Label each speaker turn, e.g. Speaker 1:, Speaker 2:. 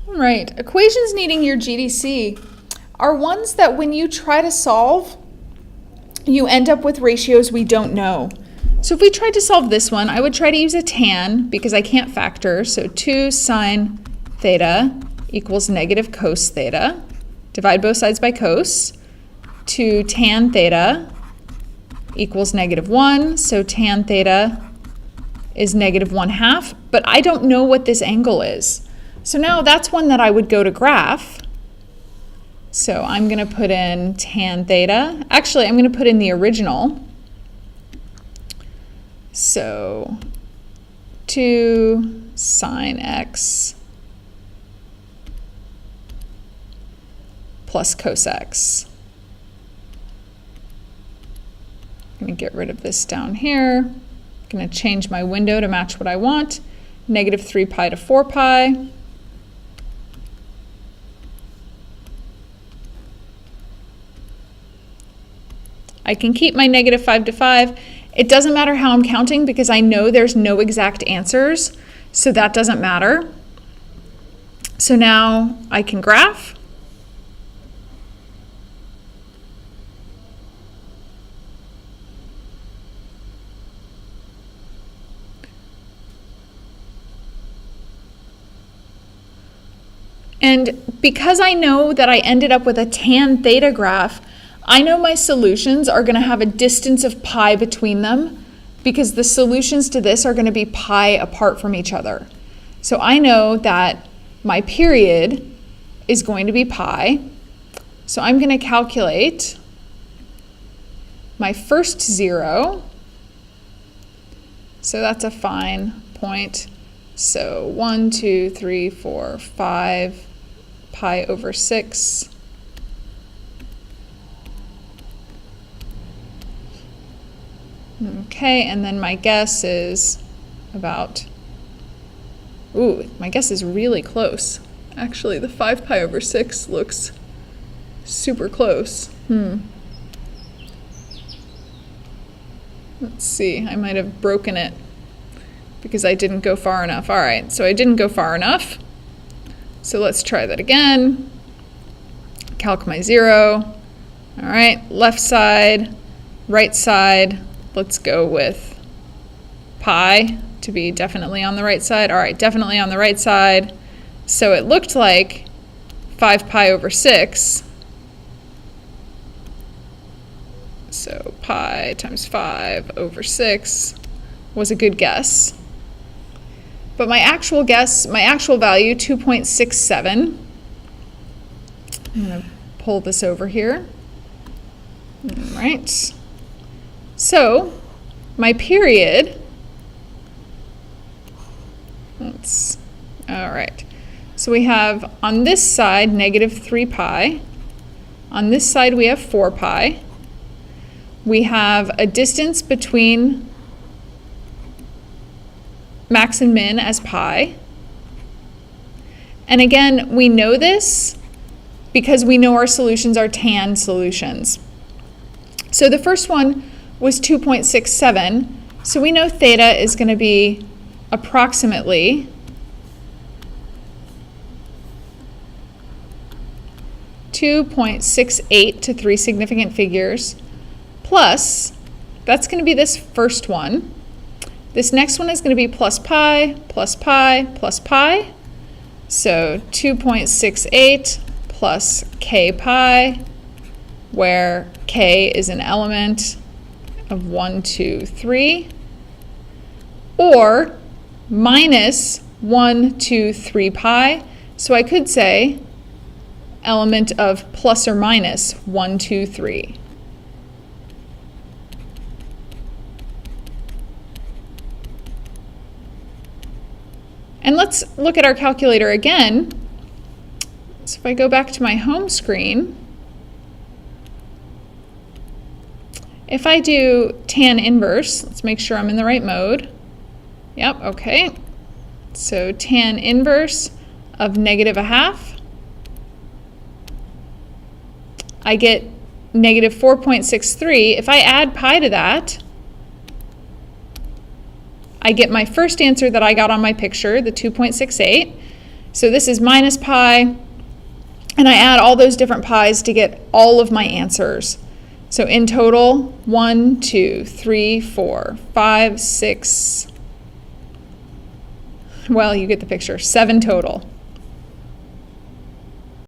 Speaker 1: All right, equations needing your GDC are ones that when you try to solve, you end up with ratios we don't know. So if we tried to solve this one, I would try to use a tan because I can't factor. So 2 sine theta equals negative cos theta. Divide both sides by cos. 2 tan theta equals negative 1. So tan theta is negative 1/2. But I don't know what this angle is. So now that's one that I would go to graph. So I'm going to put in tan theta. Actually, I'm going to put in the original. So 2 sine x plus cos x. I'm going to get rid of this down here. I'm going to change my window to match what I want. Negative 3 pi to 4 pi. I can keep my negative 5 to 5. It doesn't matter how I'm counting because I know there's no exact answers, so that doesn't matter. So now I can graph. And because I know that I ended up with a tan theta graph, I know my solutions are going to have a distance of pi between them because the solutions to this are going to be pi apart from each other. So I know that my period is going to be pi. So I'm going to calculate my first 0. So that's a fine point. So 1, 2, 3, 4, 5 pi over 6. Okay, and then my guess is about, my guess is really close. Actually, the 5 pi over 6 looks super close. Let's see, I might have broken it because I didn't go far enough. All right, so I didn't go far enough. So let's try that again. Calc my 0. All right, left side, right side. Let's go with pi to be definitely on the right side. All right, definitely on the right side. So it looked like 5 pi over 6. So pi times 5 over 6 was a good guess. But my actual guess, my actual value, 2.67. I'm going to pull this over here. All right. So my period, all right. So we have on this side negative 3 pi. On this side we have 4 pi. We have a distance between max and min as pi. And again, we know this because we know our solutions are tan solutions. So the first one was 2.67. So we know theta is going to be approximately (2.68) to 3 significant figures, plus, that's going to be this first one. This next one is going to be plus pi, plus pi, plus pi. So 2.68 plus k pi, where k is an element of 1, 2, 3, or minus 1, 2, 3 pi. So I could say element of plus or minus 1, 2, 3. And let's look at our calculator again. So if I go back to my home screen, if I do tan inverse, let's make sure I'm in the right mode. Yep, okay. So tan inverse of negative 1/2. I get negative 4.63. If I add pi to that, I get my first answer that I got on my picture, the 2.68. So this is minus pi, and I add all those different pi's to get all of my answers. So in total, 1, 2, 3, 4, 5, 6, well, you get the picture, 7 total.